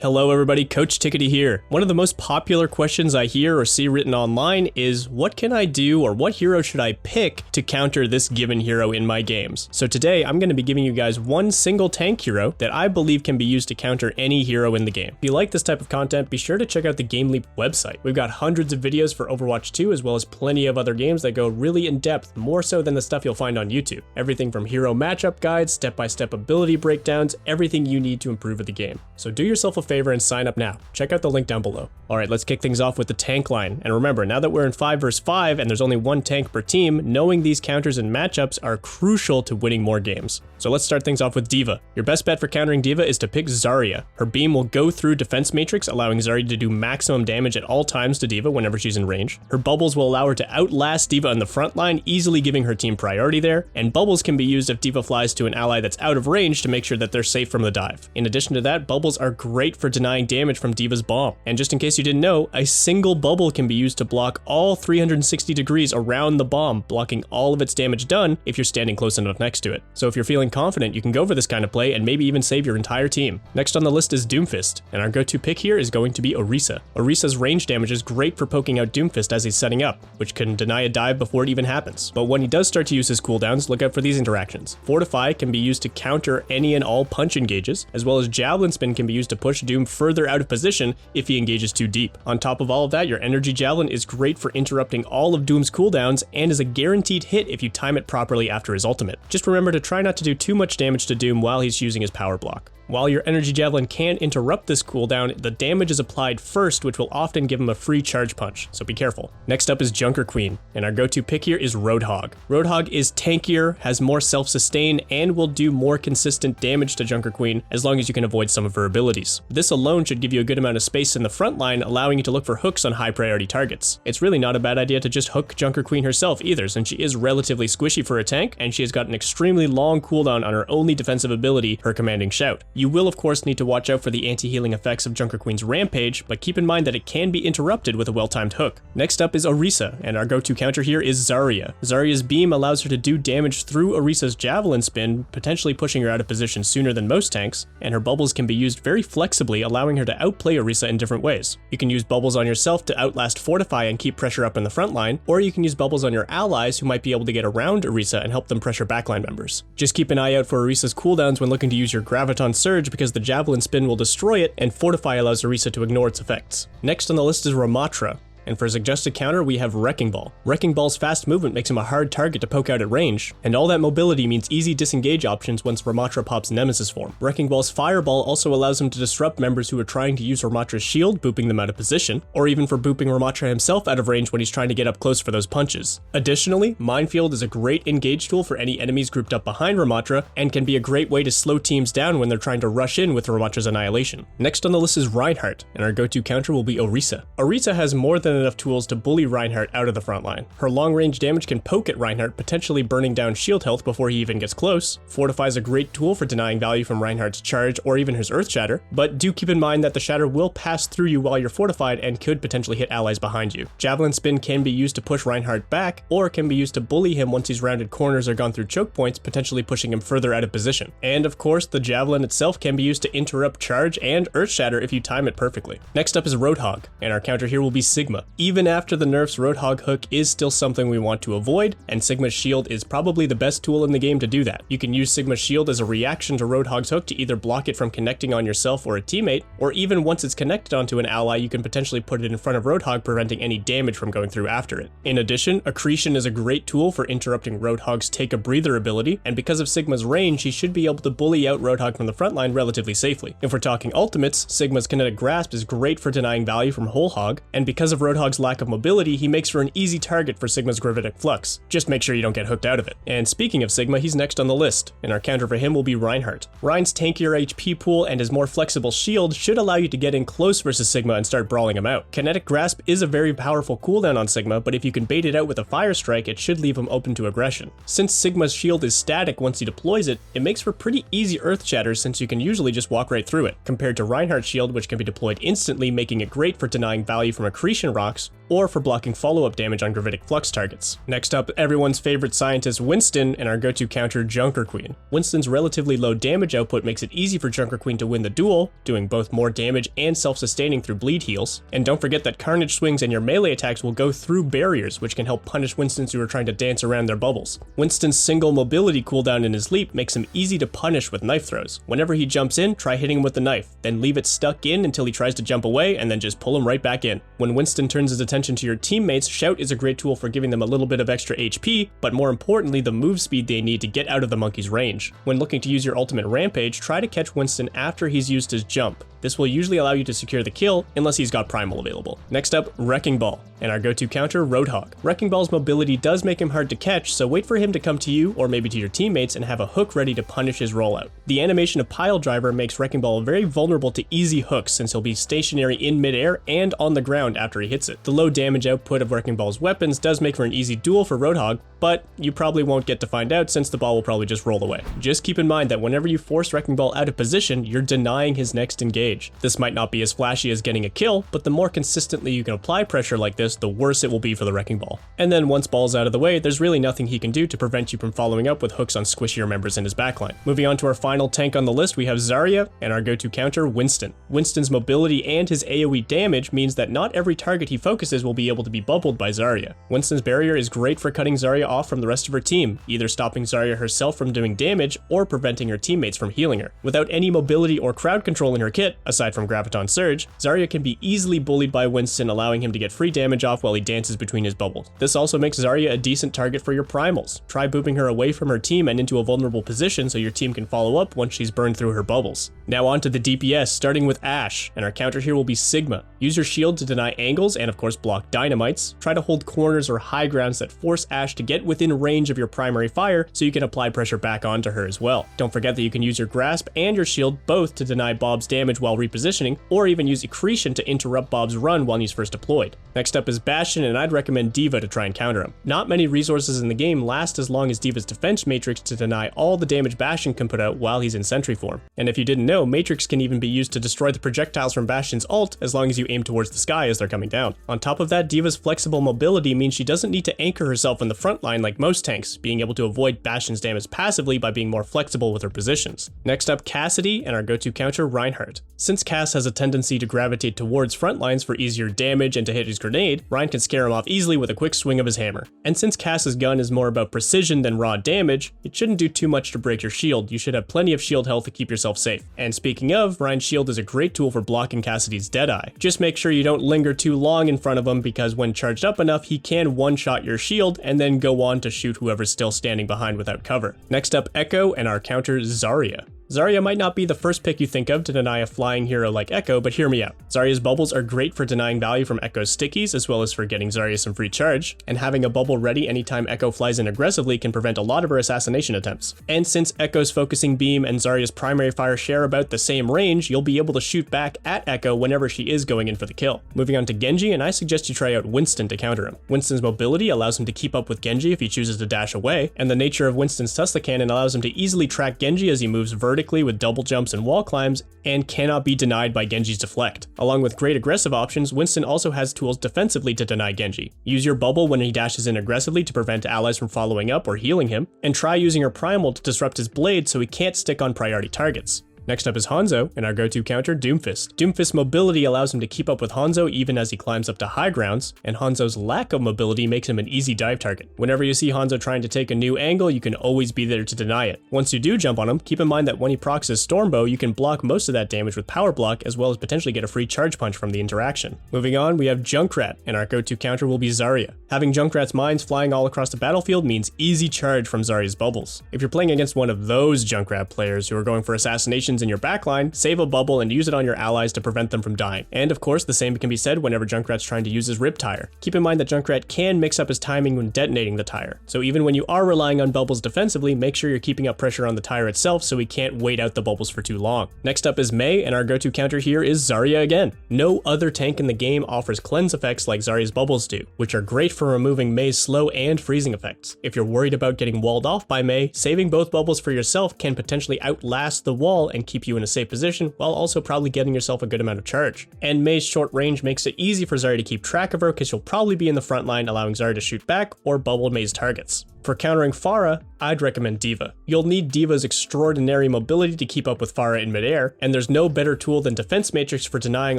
Hello everybody, Coach Tickety here. One of the most popular questions I hear or see written online is what can I do or what hero should I pick to counter this given hero in my games? So today I'm going to be giving you guys one single tank hero that I believe can be used to counter any hero in the game. If you like this type of content, be sure to check out the GameLeap website. We've got hundreds of videos for Overwatch 2 as well as plenty of other games that go really in depth, more so than the stuff you'll find on YouTube. Everything from hero matchup guides, step-by-step ability breakdowns, everything you need to improve with the game. So do yourself a favor and sign up now. Check out the link down below. Alright, let's kick things off with the tank line. And remember, now that we're in 5 vs 5 and there's only one tank per team, knowing these counters and matchups are crucial to winning more games. So let's start things off with D.Va. Your best bet for countering D.Va is to pick Zarya. Her beam will go through defense matrix, allowing Zarya to do maximum damage at all times to D.Va whenever she's in range. Her bubbles will allow her to outlast D.Va on the front line, easily giving her team priority there, and bubbles can be used if D.Va flies to an ally that's out of range to make sure that they're safe from the dive. In addition to that, bubbles are great for denying damage from D.Va's bomb. And just in case you didn't know, a single bubble can be used to block all 360 degrees around the bomb, blocking all of its damage done if you're standing close enough next to it. So if you're feeling confident, you can go for this kind of play and maybe even save your entire team. Next on the list is Doomfist, and our go-to pick here is going to be Orisa. Orisa's range damage is great for poking out Doomfist as he's setting up, which can deny a dive before it even happens. But when he does start to use his cooldowns, look out for these interactions. Fortify can be used to counter any and all punch engages, as well as Javelin Spin can be used to push Doom further out of position if he engages too deep. On top of all of that, your Energy Javelin is great for interrupting all of Doom's cooldowns and is a guaranteed hit if you time it properly after his ultimate. Just remember to try not to do too much damage to Doom while he's using his power block. While your Energy Javelin can interrupt this cooldown, the damage is applied first, which will often give him a free charge punch, so be careful. Next up is Junker Queen, and our go-to pick here is Roadhog. Roadhog is tankier, has more self-sustain, and will do more consistent damage to Junker Queen as long as you can avoid some of her abilities. This alone should give you a good amount of space in the front line, allowing you to look for hooks on high priority targets. It's really not a bad idea to just hook Junker Queen herself either, since she is relatively squishy for a tank, and she has got an extremely long cooldown on her only defensive ability, her commanding shout. You will of course need to watch out for the anti-healing effects of Junker Queen's rampage, but keep in mind that it can be interrupted with a well-timed hook. Next up is Orisa, and our go-to counter here is Zarya. Zarya's beam allows her to do damage through Orisa's Javelin Spin, potentially pushing her out of position sooner than most tanks, and her bubbles can be used very flexibly, allowing her to outplay Orisa in different ways. You can use bubbles on yourself to outlast Fortify and keep pressure up in the front line, or you can use bubbles on your allies who might be able to get around Orisa and help them pressure backline members. Just keep an eye out for Orisa's cooldowns when looking to use your Graviton Surge, because the Javelin Spin will destroy it, and Fortify allows Orisa to ignore its effects. Next on the list is Ramattra. And for suggested counter, we have Wrecking Ball. Wrecking Ball's fast movement makes him a hard target to poke out at range, and all that mobility means easy disengage options once Ramattra pops Nemesis form. Wrecking Ball's Fireball also allows him to disrupt members who are trying to use Ramatra's shield, booping them out of position, or even for booping Ramatra himself out of range when he's trying to get up close for those punches. Additionally, Minefield is a great engage tool for any enemies grouped up behind Ramatra, and can be a great way to slow teams down when they're trying to rush in with Ramatra's annihilation. Next on the list is Reinhardt, and our go-to counter will be Orisa. Orisa has more than enough tools to bully Reinhardt out of the front line. Her long-range damage can poke at Reinhardt, potentially burning down shield health before he even gets close. Fortify is a great tool for denying value from Reinhardt's charge or even his Earth Shatter, but do keep in mind that the Shatter will pass through you while you're fortified and could potentially hit allies behind you. Javelin Spin can be used to push Reinhardt back, or can be used to bully him once he's rounded corners or gone through choke points, potentially pushing him further out of position. And of course, the Javelin itself can be used to interrupt charge and Earth Shatter if you time it perfectly. Next up is Roadhog, and our counter here will be Sigma. Even after the nerfs, Roadhog Hook is still something we want to avoid, and Sigma's Shield is probably the best tool in the game to do that. You can use Sigma's Shield as a reaction to Roadhog's Hook to either block it from connecting on yourself or a teammate, or even once it's connected onto an ally, you can potentially put it in front of Roadhog, preventing any damage from going through after it. In addition, Accretion is a great tool for interrupting Roadhog's Take a Breather ability, and because of Sigma's range, he should be able to bully out Roadhog from the front line relatively safely. If we're talking ultimates, Sigma's Kinetic Grasp is great for denying value from Whole Hog, and because of Roadhog's lack of mobility, he makes for an easy target for Sigma's Gravitic Flux. Just make sure you don't get hooked out of it. And speaking of Sigma, he's next on the list, and our counter for him will be Reinhardt. Rein's tankier HP pool and his more flexible shield should allow you to get in close versus Sigma and start brawling him out. Kinetic Grasp is a very powerful cooldown on Sigma, but if you can bait it out with a Fire Strike, it should leave him open to aggression. Since Sigma's shield is static once he deploys it, it makes for pretty easy Earth Shatters since you can usually just walk right through it, compared to Reinhardt's shield, which can be deployed instantly, making it great for denying value from Accretion rocks, or for blocking follow-up damage on gravitic flux targets. Next up, everyone's favorite scientist Winston and our go-to counter Junker Queen. Winston's relatively low damage output makes it easy for Junker Queen to win the duel, doing both more damage and self-sustaining through bleed heals. And don't forget that Carnage swings and your melee attacks will go through barriers, which can help punish Winstons who are trying to dance around their bubbles. Winston's single mobility cooldown in his leap makes him easy to punish with knife throws. Whenever he jumps in, try hitting him with the knife, then leave it stuck in until he tries to jump away, and then just pull him right back in. When Winston turns his attention to your teammates, Shout is a great tool for giving them a little bit of extra HP, but more importantly, the move speed they need to get out of the monkey's range. When looking to use your ultimate Rampage, try to catch Winston after he's used his jump. This will usually allow you to secure the kill, unless he's got Primal available. Next up, Wrecking Ball, and our go-to counter, Roadhog. Wrecking Ball's mobility does make him hard to catch, so wait for him to come to you, or maybe to your teammates, and have a hook ready to punish his rollout. The animation of Pile Driver makes Wrecking Ball very vulnerable to easy hooks, since he'll be stationary in midair and on the ground after he hits it. The low damage output of Wrecking Ball's weapons does make for an easy duel for Roadhog, but you probably won't get to find out since the ball will probably just roll away. Just keep in mind that whenever you force Wrecking Ball out of position, you're denying his next engage. This might not be as flashy as getting a kill, but the more consistently you can apply pressure like this, the worse it will be for the Wrecking Ball. And then once Ball's out of the way, there's really nothing he can do to prevent you from following up with hooks on squishier members in his backline. Moving on to our final tank on the list, we have Zarya and our go-to counter, Winston. Winston's mobility and his AoE damage means that not every target he focuses will be able to be bubbled by Zarya. Winston's barrier is great for cutting Zarya off from the rest of her team, either stopping Zarya herself from doing damage or preventing her teammates from healing her. Without any mobility or crowd control in her kit, aside from Graviton Surge, Zarya can be easily bullied by Winston, allowing him to get free damage off while he dances between his bubbles. This also makes Zarya a decent target for your primals. Try booping her away from her team and into a vulnerable position so your team can follow up once she's burned through her bubbles. Now on to the DPS, starting with Ashe, and our counter here will be Sigma. Use your shield to deny angles and of course block dynamites. Try to hold corners or high grounds that force Ashe to get within range of your primary fire so you can apply pressure back onto her as well. Don't forget that you can use your grasp and your shield both to deny Bob's damage while repositioning, or even use accretion to interrupt Bob's run while he's first deployed. Next up is Bastion, and I'd recommend D.Va to try and counter him. Not many resources in the game last as long as D.Va's defense matrix to deny all the damage Bastion can put out while he's in sentry form. And if you didn't know, matrix can even be used to destroy the projectiles from Bastion's ult as long as you aim towards the sky as they're coming down. On top of that, D.Va's flexible mobility means she doesn't need to anchor herself in the front line like most tanks, being able to avoid Bastion's damage passively by being more flexible with her positions. Next up, Cassidy and our go-to counter, Reinhardt. Since Cass has a tendency to gravitate towards front lines for easier damage and to hit his grenade, Rein can scare him off easily with a quick swing of his hammer. And since Cass's gun is more about precision than raw damage, it shouldn't do too much to break your shield. You should have plenty of shield health to keep yourself safe. And speaking of, Rein's shield is a great tool for blocking Cassidy's Deadeye. Just make sure you don't linger too long in front of him, because when charged up enough, he can one-shot your shield and then go on to shoot whoever's still standing behind without cover. Next up, Echo and our counter, Zarya. Zarya might not be the first pick you think of to deny a flying hero like Echo, but hear me out. Zarya's bubbles are great for denying value from Echo's stickies, as well as for getting Zarya some free charge, and having a bubble ready anytime Echo flies in aggressively can prevent a lot of her assassination attempts. And since Echo's focusing beam and Zarya's primary fire share about the same range, you'll be able to shoot back at Echo whenever she is going in for the kill. Moving on to Genji, and I suggest you try out Winston to counter him. Winston's mobility allows him to keep up with Genji if he chooses to dash away, and the nature of Winston's Tesla cannon allows him to easily track Genji as he moves vertically with double jumps and wall climbs, and cannot be denied by Genji's deflect. Along with great aggressive options, Winston also has tools defensively to deny Genji. Use your bubble when he dashes in aggressively to prevent allies from following up or healing him, and try using your primal to disrupt his blade so he can't stick on priority targets. Next up is Hanzo, and our go-to counter, Doomfist. Doomfist's mobility allows him to keep up with Hanzo even as he climbs up to high grounds, and Hanzo's lack of mobility makes him an easy dive target. Whenever you see Hanzo trying to take a new angle, you can always be there to deny it. Once you do jump on him, keep in mind that when he procs his Stormbow, you can block most of that damage with Power Block, as well as potentially get a free charge punch from the interaction. Moving on, we have Junkrat, and our go-to counter will be Zarya. Having Junkrat's mines flying all across the battlefield means easy charge from Zarya's bubbles. If you're playing against one of those Junkrat players who are going for assassinations in your backline, save a bubble and use it on your allies to prevent them from dying. And of course, the same can be said whenever Junkrat's trying to use his Rip Tire. Keep in mind that Junkrat can mix up his timing when detonating the tire, so even when you are relying on bubbles defensively, make sure you're keeping up pressure on the tire itself so he can't wait out the bubbles for too long. Next up is Mei, and our go-to counter here is Zarya again. No other tank in the game offers cleanse effects like Zarya's bubbles do, which are great for removing Mei's slow and freezing effects. If you're worried about getting walled off by Mei, saving both bubbles for yourself can potentially outlast the wall and and keep you in a safe position, while also probably getting yourself a good amount of charge. And Mei's short range makes it easy for Zarya to keep track of her because she'll probably be in the front line, allowing Zarya to shoot back or bubble Mei's targets. For countering Pharah, I'd recommend D.Va. You'll need D.Va's extraordinary mobility to keep up with Pharah in midair, and there's no better tool than Defense Matrix for denying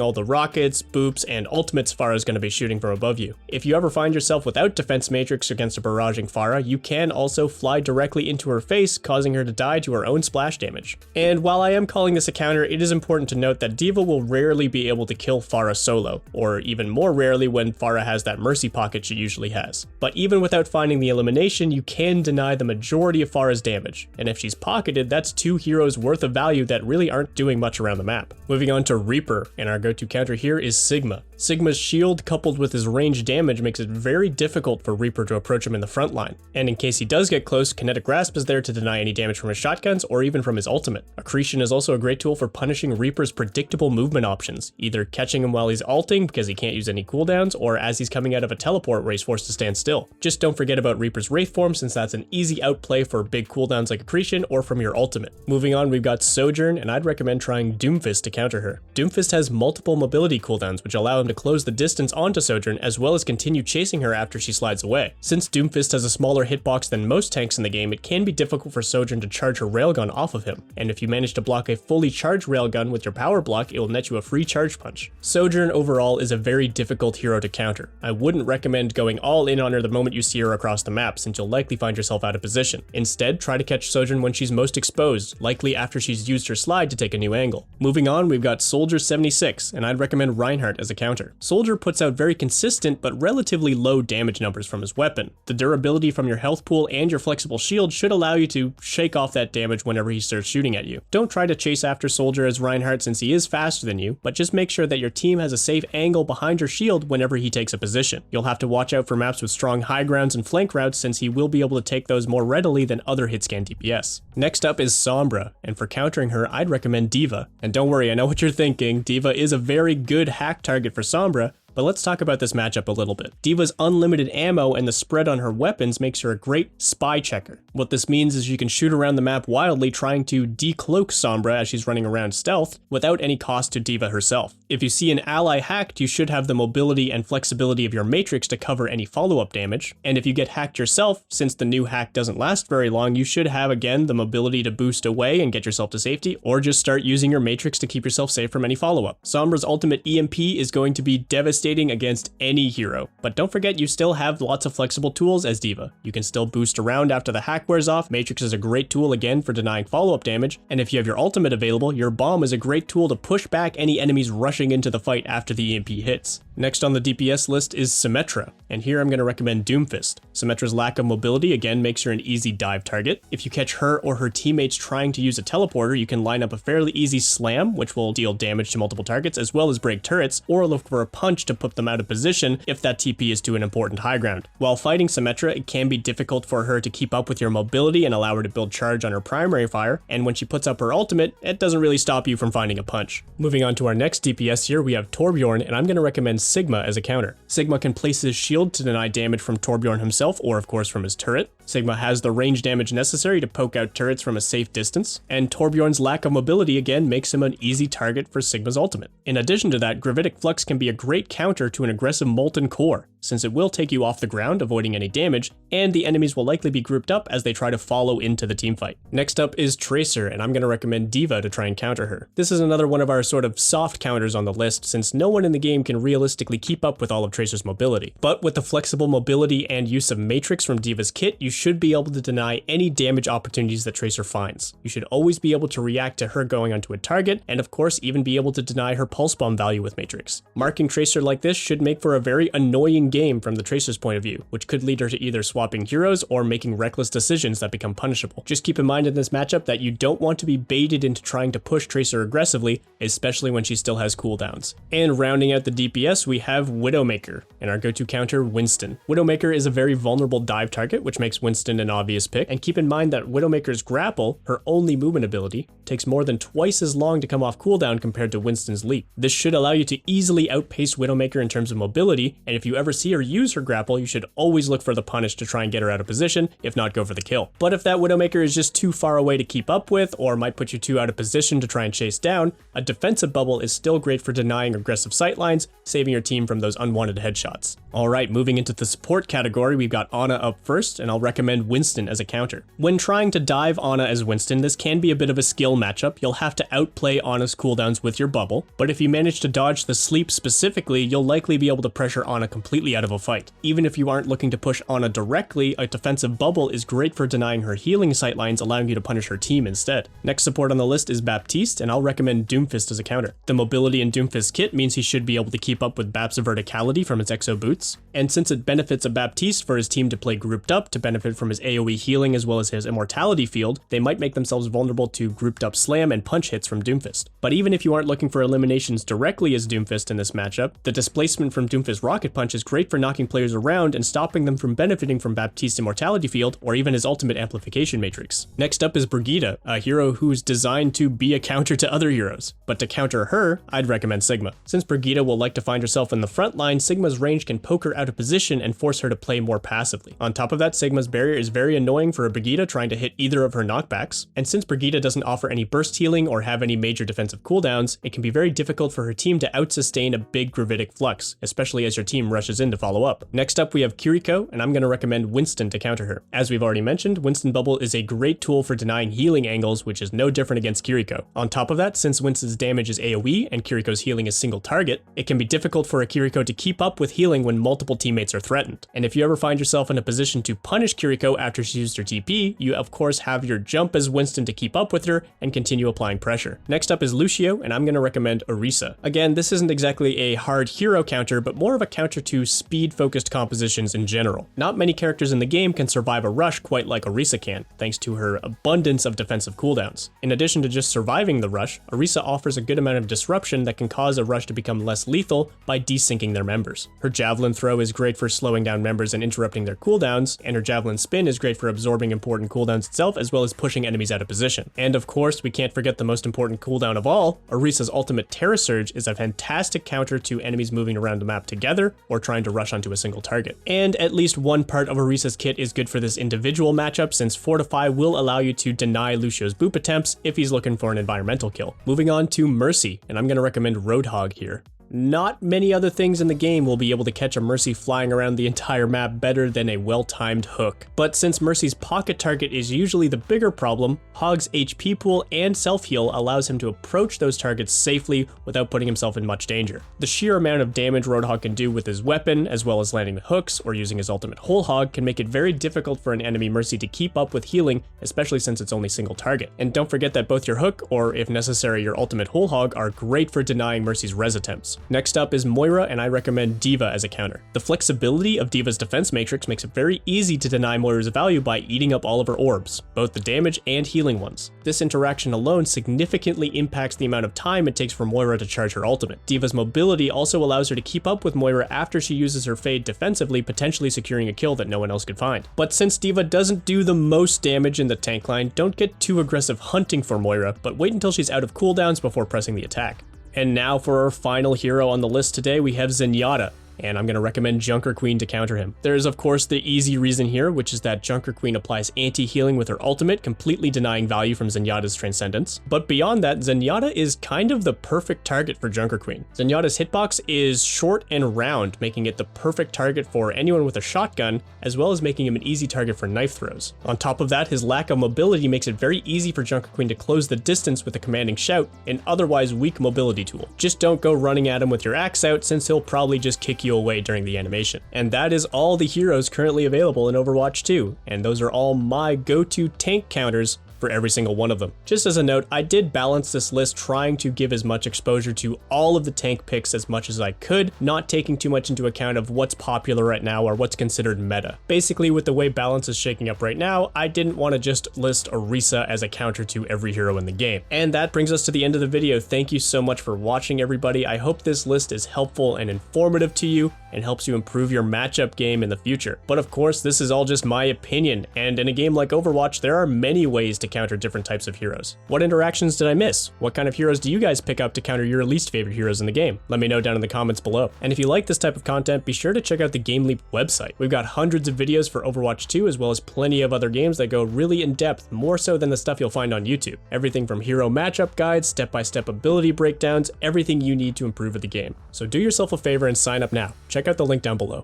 all the rockets, boops, and ultimates Pharah's going to be shooting from above you. If you ever find yourself without Defense Matrix against a barraging Pharah, you can also fly directly into her face, causing her to die to her own splash damage. And while I am calling this a counter, it is important to note that D.Va will rarely be able to kill Pharah solo, or even more rarely when Pharah has that mercy pocket she usually has. But even without finding the elimination, you can deny the majority of Pharah's damage, and if she's pocketed, that's 2 heroes worth of value that really aren't doing much around the map. Moving on to Reaper, and our go-to counter here is Sigma. Sigma's shield coupled with his ranged damage makes it very difficult for Reaper to approach him in the front line, and in case he does get close, Kinetic Grasp is there to deny any damage from his shotguns or even from his ultimate. Accretion is also a great tool for punishing Reaper's predictable movement options, either catching him while he's ulting because he can't use any cooldowns, or as he's coming out of a teleport where he's forced to stand still. Just don't forget about Reaper's Wraith form, since that's an easy outplay for big cooldowns like Accretion or from your ultimate. Moving on, we've got Sojourn, and I'd recommend trying Doomfist to counter her. Doomfist has multiple mobility cooldowns which allow him to close the distance onto Sojourn as well as continue chasing her after she slides away. Since Doomfist has a smaller hitbox than most tanks in the game, it can be difficult for Sojourn to charge her railgun off of him, and if you manage to block a fully charged railgun with your power block, it will net you a free charge punch. Sojourn overall is a very difficult hero to counter. I wouldn't recommend going all in on her the moment you see her across the map, since you'll likely find yourself out of position. Instead, try to catch Sojourn when she's most exposed, likely after she's used her slide to take a new angle. Moving on, we've got Soldier 76, and I'd recommend Reinhardt as a counter. Soldier puts out very consistent but relatively low damage numbers from his weapon. The durability from your health pool and your flexible shield should allow you to shake off that damage whenever he starts shooting at you. Don't try to chase after Soldier as Reinhardt since he is faster than you, but just make sure that your team has a safe angle behind your shield whenever he takes a position. You'll have to watch out for maps with strong high grounds and flank routes, since he will be able to take those more readily than other hitscan DPS. Next up is Sombra, and for countering her, I'd recommend D.Va. And don't worry, I know what you're thinking, D.Va is a very good hack target for Sombra, but let's talk about this matchup a little bit. D.Va's unlimited ammo and the spread on her weapons makes her a great spy checker. What this means is you can shoot around the map wildly trying to decloak Sombra as she's running around stealth without any cost to D.Va herself. If you see an ally hacked, you should have the mobility and flexibility of your matrix to cover any follow-up damage, and if you get hacked yourself, since the new hack doesn't last very long, you should have again the mobility to boost away and get yourself to safety, or just start using your matrix to keep yourself safe from any follow-up. Sombra's ultimate EMP is going to be devastating against any hero, but don't forget you still have lots of flexible tools as D.Va. You can still boost around after the hack wears off, Matrix is a great tool again for denying follow-up damage, and if you have your ultimate available, your bomb is a great tool to push back any enemies rushing into the fight after the EMP hits. Next on the DPS list is Symmetra, and here I'm going to recommend Doomfist. Symmetra's lack of mobility again makes her an easy dive target. If you catch her or her teammates trying to use a teleporter, you can line up a fairly easy slam, which will deal damage to multiple targets, as well as break turrets, or look for a punch to put them out of position if that TP is to an important high ground. While fighting Symmetra, it can be difficult for her to keep up with your mobility and allow her to build charge on her primary fire, and when she puts up her ultimate, it doesn't really stop you from finding a punch. Moving on to our next DPS here, we have Torbjorn, and I'm going to recommend Sigma as a counter. Sigma can place his shield to deny damage from Torbjorn himself, or of course from his turret. Sigma has the range damage necessary to poke out turrets from a safe distance, and Torbjorn's lack of mobility again makes him an easy target for Sigma's ultimate. In addition to that, Gravitic Flux can be a great counter to an aggressive Molten Core, since it will take you off the ground, avoiding any damage, and the enemies will likely be grouped up as they try to follow into the teamfight. Next up is Tracer, and I'm going to recommend D.Va to try and counter her. This is another one of our sort of soft counters on the list, since no one in the game can realistically keep up with all of Tracer's mobility. But with the flexible mobility and use of Matrix from D.Va's kit, you should be able to deny any damage opportunities that Tracer finds. You should always be able to react to her going onto a target, and of course even be able to deny her pulse bomb value with Matrix. Marking Tracer like this should make for a very annoying game from the Tracer's point of view, which could lead her to either swapping heroes or making reckless decisions that become punishable. Just keep in mind in this matchup that you don't want to be baited into trying to push Tracer aggressively, especially when she still has cooldowns. And rounding out the DPS, we have Widowmaker, and our go-to counter, Winston. Widowmaker is a very vulnerable dive target, which makes Winston an obvious pick, and keep in mind that Widowmaker's grapple, her only movement ability, takes more than twice as long to come off cooldown compared to Winston's leap. This should allow you to easily outpace Widowmaker in terms of mobility, and if you ever see see her use her grapple, you should always look for the punish to try and get her out of position, if not go for the kill. But if that Widowmaker is just too far away to keep up with, or might put you too out of position to try and chase down, a defensive bubble is still great for denying aggressive sightlines, saving your team from those unwanted headshots. Alright, moving into the support category, we've got Ana up first, and I'll recommend Winston as a counter. When trying to dive Ana as Winston, this can be a bit of a skill matchup. You'll have to outplay Ana's cooldowns with your bubble, but if you manage to dodge the sleep specifically, you'll likely be able to pressure Ana completely out of a fight. Even if you aren't looking to push Ana directly, a defensive bubble is great for denying her healing sightlines, allowing you to punish her team instead. Next support on the list is Baptiste, and I'll recommend Doomfist as a counter. The mobility in Doomfist kit means he should be able to keep up with Bap's verticality from his exo boots, and since it benefits a Baptiste for his team to play grouped up to benefit from his AoE healing as well as his immortality field, they might make themselves vulnerable to grouped up slam and punch hits from Doomfist. But even if you aren't looking for eliminations directly as Doomfist in this matchup, the displacement from Doomfist Rocket Punch is great for knocking players around and stopping them from benefiting from Baptiste's immortality field or even his ultimate amplification matrix. Next up is Brigitte, a hero who's designed to be a counter to other heroes. But to counter her, I'd recommend Sigma. Since Brigitte will like to find herself in the front line, Sigma's range can poke her out of position and force her to play more passively. On top of that, Sigma's barrier is very annoying for a Brigitte trying to hit either of her knockbacks, and since Brigitte doesn't offer any burst healing or have any major defensive cooldowns, it can be very difficult for her team to outsustain a big gravitic flux, especially as your team rushes in to follow up. Next up we have Kiriko, and I'm going to recommend Winston to counter her. As we've already mentioned, Winston Bubble is a great tool for denying healing angles, which is no different against Kiriko. On top of that, since Winston's damage is AoE and Kiriko's healing is single target, it can be difficult for a Kiriko to keep up with healing when multiple teammates are threatened. And if you ever find yourself in a position to punish Kiriko after she used her TP, you of course have your jump as Winston to keep up with her and continue applying pressure. Next up is Lucio, and I'm going to recommend Orisa. Again, this isn't exactly a hard hero counter, but more of a counter to speed-focused compositions in general. Not many characters in the game can survive a rush quite like Orisa can, thanks to her abundance of defensive cooldowns. In addition to just surviving the rush, Orisa offers a good amount of disruption that can cause a rush to become less lethal by desyncing their members. Her javelin throw is great for slowing down members and interrupting their cooldowns, and her javelin spin is great for absorbing important cooldowns itself as well as pushing enemies out of position. And of course, we can't forget the most important cooldown of all, Orisa's ultimate Terra Surge is a fantastic counter to enemies moving around the map together or trying to rush onto a single target. And at least one part of Orisa's kit is good for this individual matchup, since Fortify will allow you to deny Lucio's boop attempts if he's looking for an environmental kill. Moving on to Mercy, and I'm going to recommend Roadhog here. Not many other things in the game will be able to catch a Mercy flying around the entire map better than a well-timed hook. But since Mercy's pocket target is usually the bigger problem, Hog's HP pool and self-heal allows him to approach those targets safely without putting himself in much danger. The sheer amount of damage Roadhog can do with his weapon, as well as landing the hooks or using his ultimate Whole Hog, can make it very difficult for an enemy Mercy to keep up with healing, especially since it's only single target. And don't forget that both your hook, or if necessary your ultimate Whole Hog, are great for denying Mercy's res attempts. Next up is Moira, and I recommend D.Va as a counter. The flexibility of D.Va's defense matrix makes it very easy to deny Moira's value by eating up all of her orbs, both the damage and healing ones. This interaction alone significantly impacts the amount of time it takes for Moira to charge her ultimate. D.Va's mobility also allows her to keep up with Moira after she uses her Fade defensively, potentially securing a kill that no one else could find. But since D.Va doesn't do the most damage in the tank line, don't get too aggressive hunting for Moira, but wait until she's out of cooldowns before pressing the attack. And now for our final hero on the list today, we have Zenyatta, and I'm going to recommend Junker Queen to counter him. There is of course the easy reason here, which is that Junker Queen applies anti-healing with her ultimate, completely denying value from Zenyatta's Transcendence. But beyond that, Zenyatta is kind of the perfect target for Junker Queen. Zenyatta's hitbox is short and round, making it the perfect target for anyone with a shotgun, as well as making him an easy target for knife throws. On top of that, his lack of mobility makes it very easy for Junker Queen to close the distance with a commanding shout, an otherwise weak mobility tool. Just don't go running at him with your axe out, since he'll probably just kick you away during the animation. And that is all the heroes currently available in Overwatch 2, and those are all my go-to tank counters for every single one of them. Just as a note, I did balance this list trying to give as much exposure to all of the tank picks as much as I could, not taking too much into account of what's popular right now or what's considered meta. Basically, with the way balance is shaking up right now, I didn't want to just list Orisa as a counter to every hero in the game. And that brings us to the end of the video. Thank you so much for watching, everybody. I hope this list is helpful and informative to you and helps you improve your matchup game in the future. But of course, this is all just my opinion, and in a game like Overwatch, there are many ways to counter different types of heroes. What interactions did I miss? What kind of heroes do you guys pick up to counter your least favorite heroes in the game? Let me know down in the comments below. And if you like this type of content, be sure to check out the GameLeap website. We've got hundreds of videos for Overwatch 2 as well as plenty of other games that go really in depth, more so than the stuff you'll find on YouTube. Everything from hero matchup guides, step-by-step ability breakdowns, everything you need to improve at the game. So do yourself a favor and sign up now. Check out the link down below.